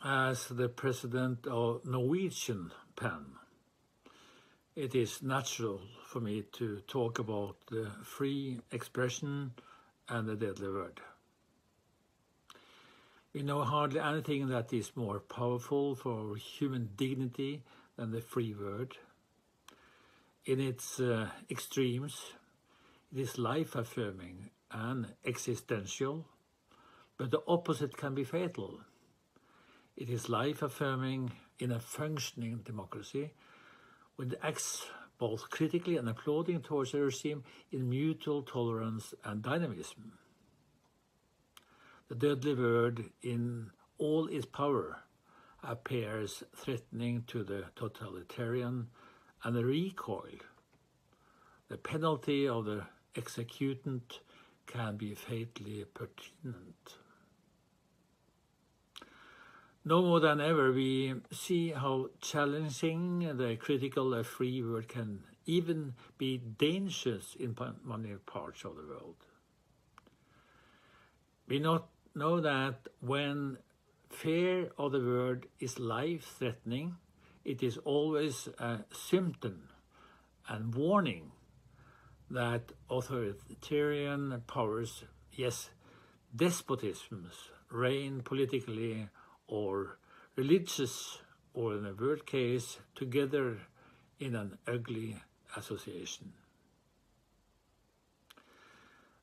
As the president of Norwegian PEN, it is natural for me to talk about the free expression and the deadly word. We know hardly anything that is more powerful for human dignity than the free word. In its extremes, it is life-affirming and existential, but the opposite can be fatal. It is life-affirming in a functioning democracy, with acts both critically and applauding towards a regime in mutual tolerance and dynamism. The deadly word in all its power appears threatening to the totalitarian and the recoil. The penalty of the executant can be fatally pertinent. No more than ever, we see how challenging the critical free word can even be dangerous in many parts of the world. We know that when fear of the word is life-threatening, it is always a symptom and warning that authoritarian powers, yes, despotisms, reign politically or religious, or in a word case, together in an ugly association.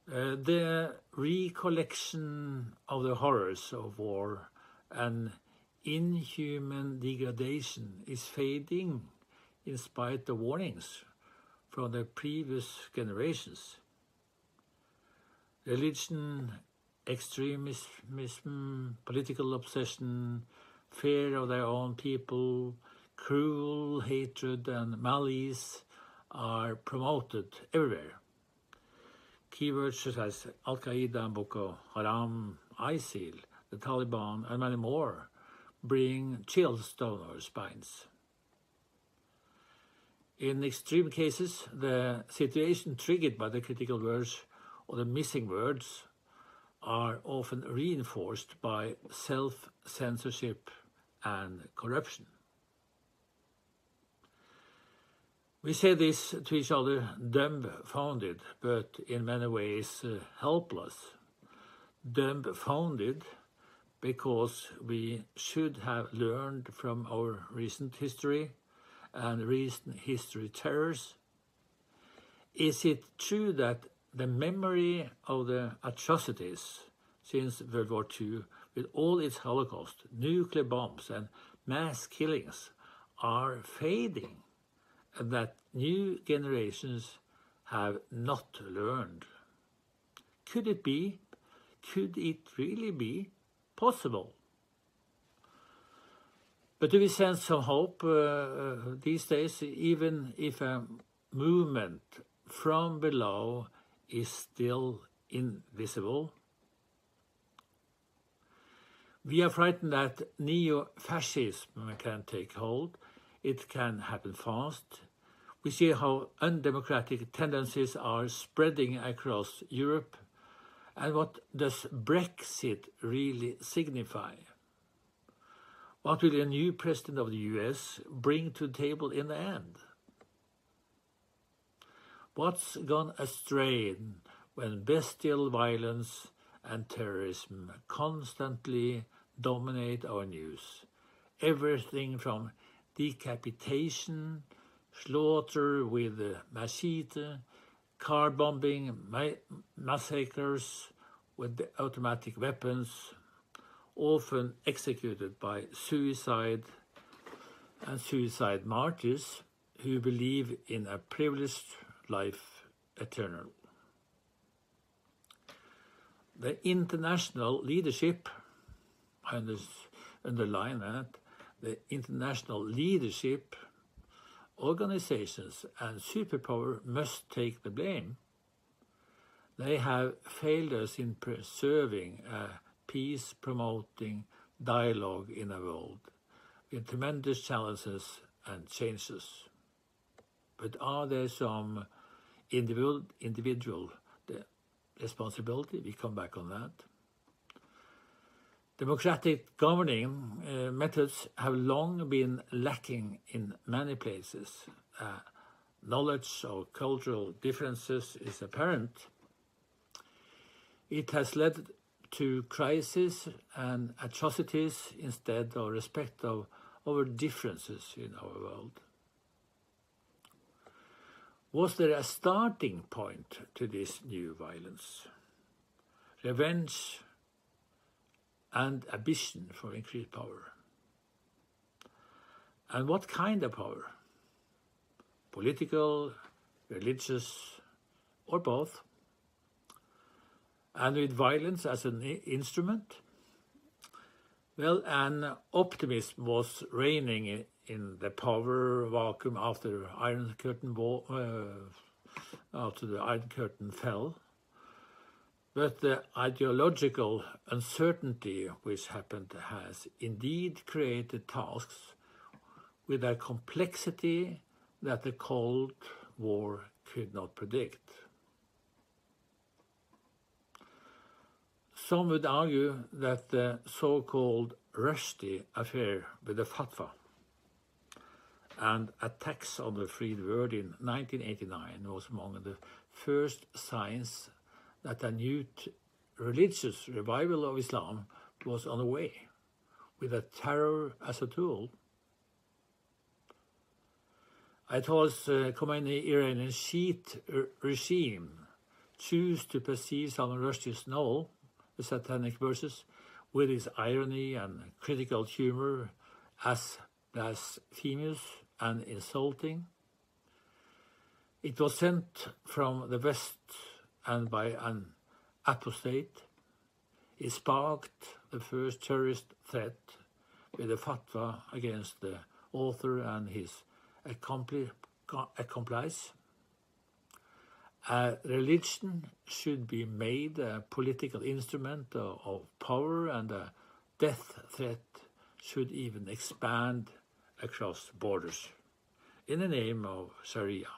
The recollection of the horrors of war and inhuman degradation is fading in spite of warnings from the previous generations. Religion, extremism, political obsession, fear of their own people, cruel hatred and malice are promoted everywhere. Keywords such as Al-Qaeda, Boko Haram, ISIL, the Taliban, and many more bring chills down our spines. In extreme cases, the situation triggered by the critical words or the missing words are often reinforced by self-censorship and corruption. We say this to each other dumbfounded, but in many ways helpless. Dumbfounded because we should have learned from our recent history and recent history terrors. Is it true that the memory of the atrocities since World War II, with all its Holocaust, nuclear bombs and mass killings, are fading, and that new generations have not learned? Could it really be possible? But do we sense some hope these days, even if a movement from below is still invisible? We are frightened that neo-fascism can take hold. It can happen fast. We see how undemocratic tendencies are spreading across Europe. And what does Brexit really signify? What will a new president of the US bring to the table in the end? What's gone astray when bestial violence and terrorism constantly dominate our news? Everything from decapitation, slaughter with machete, car bombing, massacres with automatic weapons, often executed by suicide and suicide martyrs who believe in a privileged life eternal. The international leadership, I underline that, the international leadership, organizations and superpower must take the blame. They have failed us in preserving a peace-promoting dialogue in a world with tremendous challenges and changes. But are there some individual responsibility? We come back on that. Democratic governing methods have long been lacking in many places. Knowledge of cultural differences is apparent. It has led to crises and atrocities instead of respect of our differences in our world. Was there a starting point to this new violence? Revenge and ambition for increased power. And what kind of power? Political, religious, or both? And with violence as an instrument? Well, an optimism was reigning in the power vacuum after the Iron Curtain fell. But the ideological uncertainty which happened has indeed created tasks with a complexity that the Cold War could not predict. Some would argue that the so-called Rushdie affair with the fatwa and attacks on the free word in 1989 was among the first signs that a new religious revival of Islam was on the way, with a terror as a tool. Ayatollah Khomeini's Iranian Shiite regime chose to perceive Salman Rushdie's novel, The Satanic Verses, with its irony and critical humor as blasphemous and insulting. It was sent from the West and by an apostate. It sparked the first terrorist threat with a fatwa against the author and his accomplice. A religion should be made a political instrument of power, and a death threat should even expand across borders in the name of Sharia.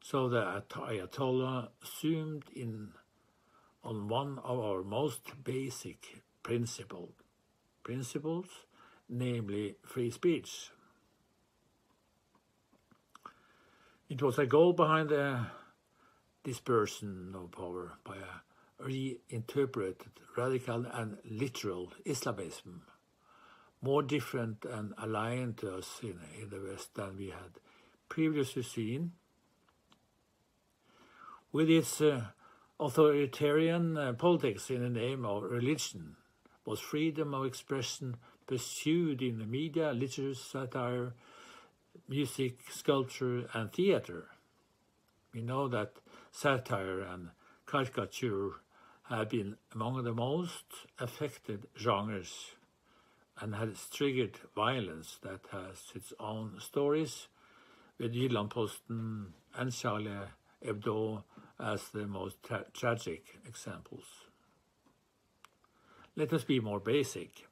So the Ayatollah zoomed in on one of our most basic principles, namely free speech. It was a goal behind the dispersion of power by a reinterpreted radical and literal Islamism, more different and aligned to us in the West than we had previously seen. With its authoritarian politics in the name of religion, was freedom of expression pursued in the media, literature, satire, music, sculpture, and theater. We know that satire and caricature have been among the most affected genres and has triggered violence that has its own stories, with Jyllandsposten and Charlie Hebdo as the most tragic examples. Let us be more basic.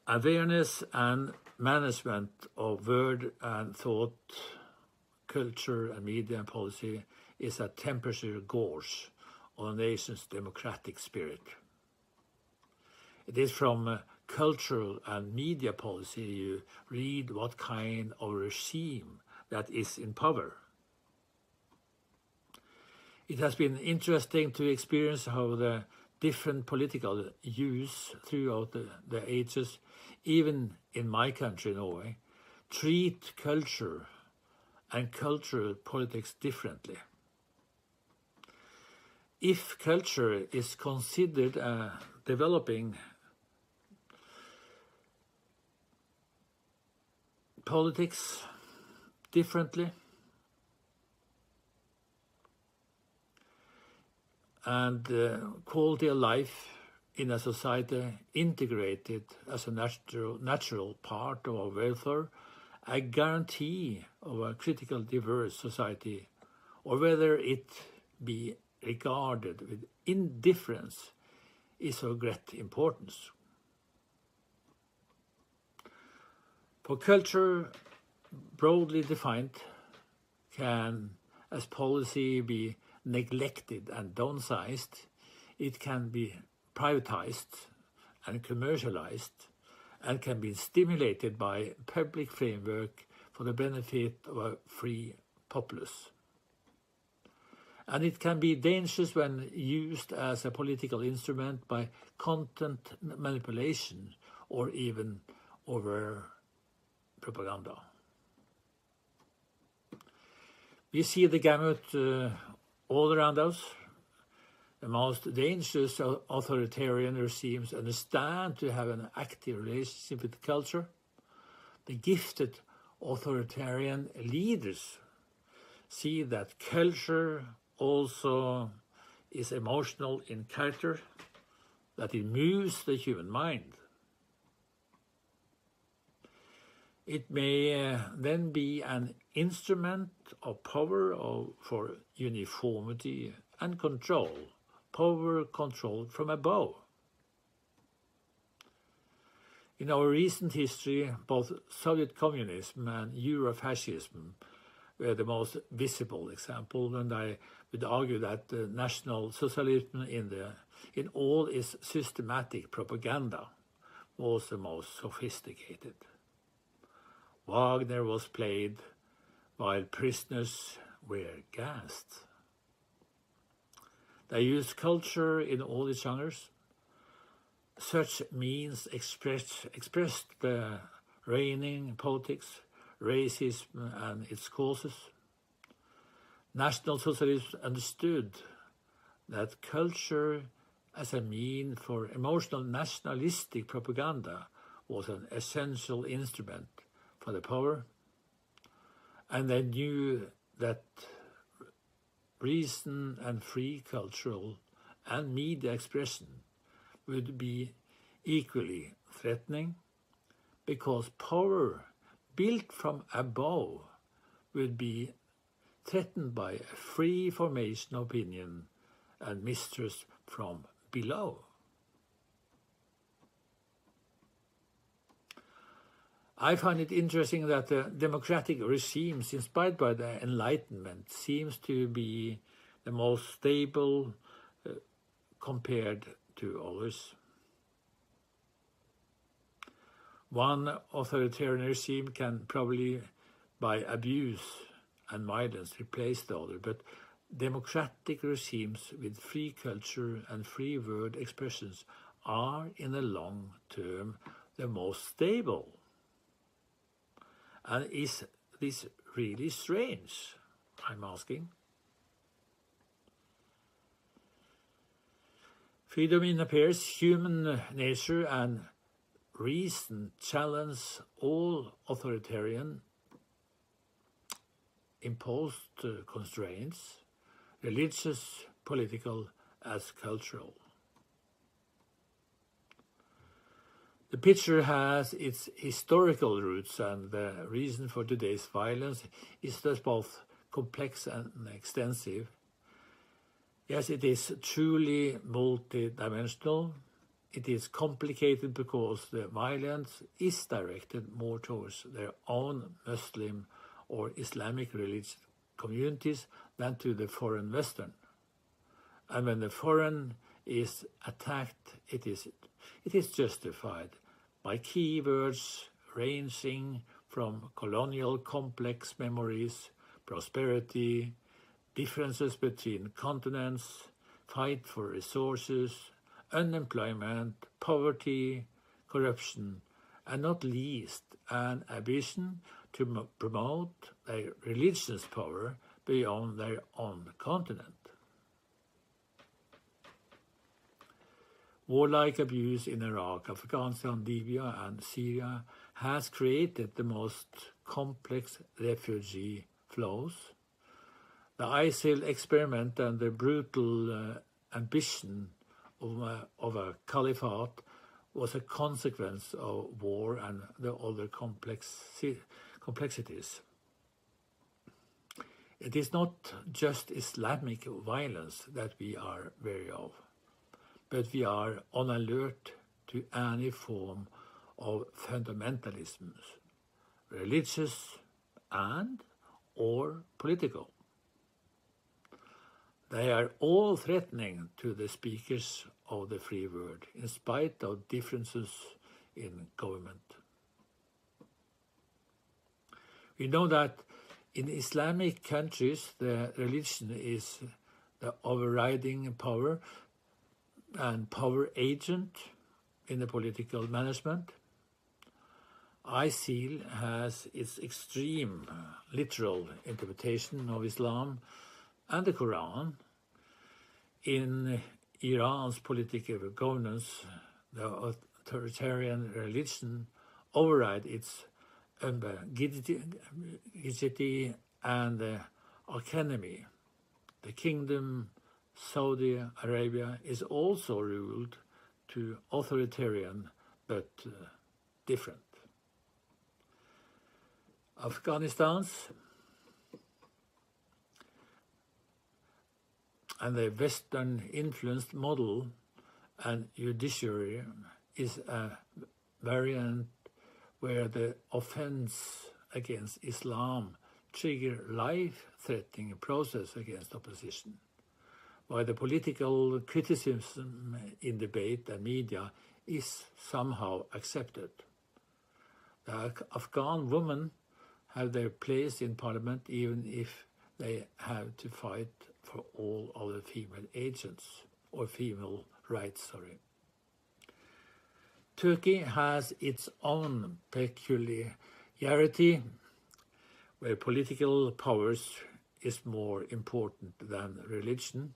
Awareness and management of word and thought, culture and media and policy is a temperature gauge on a nation's democratic spirit. It is from cultural and media policy you read what kind of regime that is in power. It has been interesting to experience how the different political views throughout the ages, even in my country, Norway, treat culture and cultural politics differently. If culture is considered developing politics differently, and quality of life in a society integrated as a natural part of our welfare, a guarantee of a critical diverse society, or whether it be regarded with indifference, is of great importance. For culture, broadly defined, can, as policy, be neglected and downsized it can be privatized and commercialized and can be stimulated by public framework for the benefit of a free populace. And it can be dangerous when used as a political instrument by content manipulation or even over propaganda. We see the gamut all around us. The most dangerous authoritarian regimes understand to have an active relationship with culture. The gifted authoritarian leaders see that culture also is emotional in character, that it moves the human mind. It may then be an instrument of power for uniformity and control, power controlled from above. In our recent history, both Soviet communism and Eurofascism were the most visible example, and I would argue that the National Socialism in all its systematic propaganda was the most sophisticated. Wagner was played while prisoners were gassed. They used culture in all its genres. Such means expressed the reigning politics, racism and its causes. National Socialism understood that culture as a mean for emotional nationalistic propaganda was an essential instrument for the power, and they knew that reason and free cultural and media expression would be equally threatening, because power built from above would be threatened by a free formation of opinion and mistrust from below. I find it interesting that the democratic regimes inspired by the Enlightenment seems to be the most stable compared to others. One authoritarian regime can probably, by abuse and violence, replace the other, but democratic regimes with free culture and free word expressions are, in the long term, the most stable. And is this really strange, I'm asking? Freedom appears human nature and reason challenge all authoritarian imposed constraints, religious, political, as cultural. The picture has its historical roots, and the reason for today's violence is thus both complex and extensive. Yes, it is truly multidimensional. It is complicated because the violence is directed more towards their own Muslim or Islamic religious communities than to the foreign Western. And when the foreign is attacked, it is justified by keywords ranging from colonial complex memories, prosperity, differences between continents, fight for resources, unemployment, poverty, corruption, and not least an ambition to promote their religious power beyond their own continent. Warlike abuse in Iraq, Afghanistan, Libya, and Syria has created the most complex refugee flows. The ISIL experiment and the brutal ambition of a caliphate was a consequence of war and the other complexities. It is not just Islamic violence that we are wary of, but we are on alert to any form of fundamentalism, religious and or political. They are all threatening to the speakers of the free word, in spite of differences in government. We know that in Islamic countries, the religion is the overriding power and power agent in the political management. ISIL has its extreme literal interpretation of Islam and the Quran. In Iran's political governance, the authoritarian religion overrides its ambiguity and the autonomy. The kingdom Saudi Arabia is also ruled to authoritarian but different. Afghanistan's and the Western-influenced model and judiciary is a variant where the offense against Islam trigger life-threatening process against opposition, while the political criticism in debate and media is somehow accepted. The Afghan women have their place in parliament even if they have to fight for all other female agents, or female rights, Turkey has its own peculiarity, where political powers is more important than religion,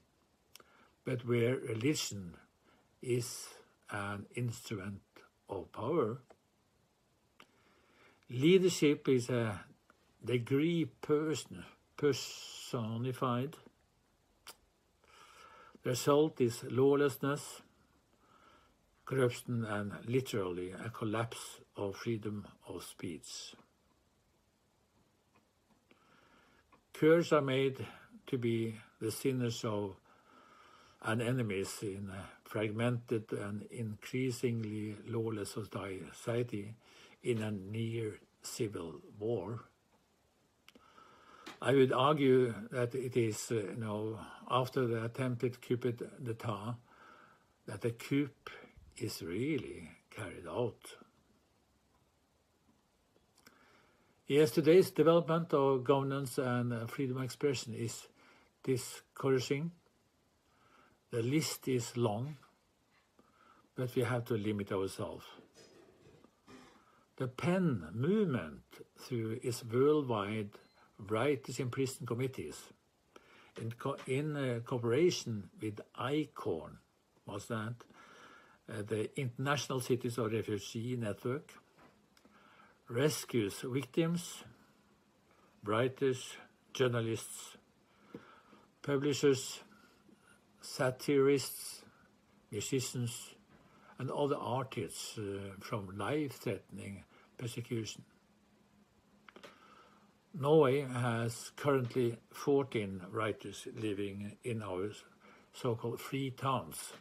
but where religion is an instrument of power. Leadership is a degree personified. The result is lawlessness, corruption, and literally a collapse of freedom of speech. Kurds are made to be the sinners of and enemies in a fragmented and increasingly lawless society in a near civil war. I would argue that it is, after the attempted coup d'etat, that the coup is really carried out. Yes, today's development of governance and freedom of expression is discouraging. The list is long, but we have to limit ourselves. The PEN movement, through its worldwide writers in prison committees, in cooperation with ICORN, the International Cities of Refugee Network, rescues victims, writers, journalists, publishers, satirists, musicians, and other artists from life-threatening persecution. Norway has currently 14 writers living in our so-called free towns.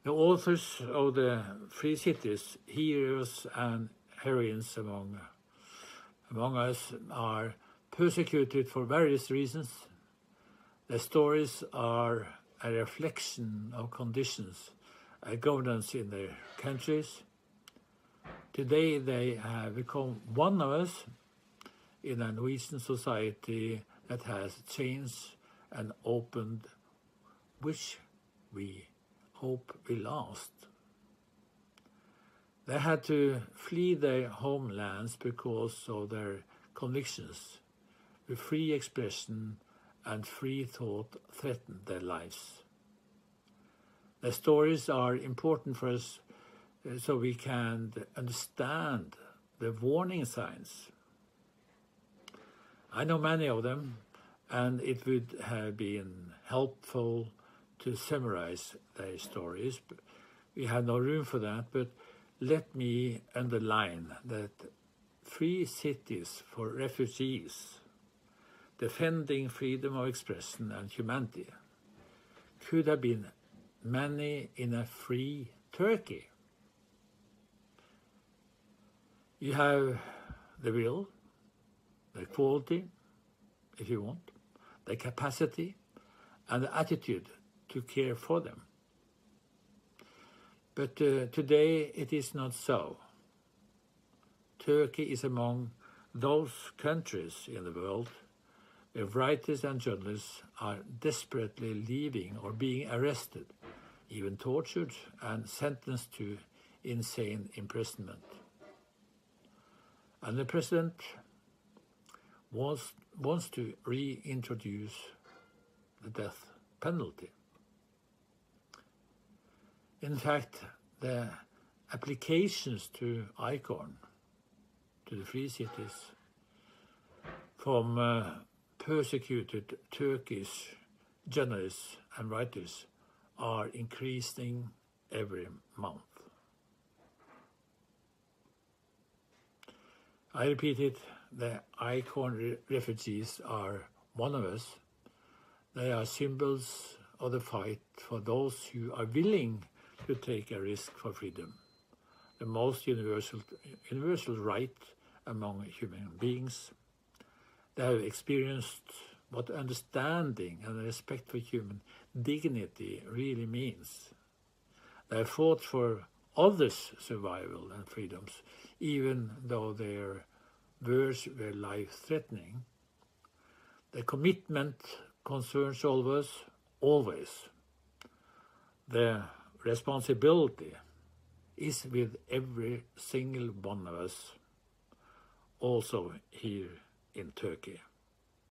The authors of the free cities, heroes and heroines among us, are persecuted for various reasons. Their stories are a reflection of conditions and governance in their countries. Today they have become one of us in a Norwegian society that has changed and opened, which we hope will last. They had to flee their homelands because of their convictions. The free expression and free thought threatened their lives. Their stories are important for us so we can understand the warning signs. I know many of them, and it would have been helpful to summarize their stories. We have no room for that, but let me underline that free cities for refugees, defending freedom of expression and humanity, could have been many in a free Turkey. You have the will, the quality, if you want, the capacity and the attitude to care for them. But today it is not so. Turkey is among those countries in the world where writers and journalists are desperately leaving or being arrested, even tortured and sentenced to insane imprisonment. And the president wants to reintroduce the death penalty. In fact, the applications to ICON, to the free cities, from persecuted Turkish journalists and writers are increasing every month. I repeat it, the ICON refugees are one of us. They are symbols of the fight for those who are willing to take a risk for freedom, the most universal right among human beings. They have experienced what understanding and respect for human dignity really means. They have fought for others' survival and freedoms, even though their words were life-threatening. The commitment concerns all of us, always. The responsibility is with every single one of us, also here in Turkey.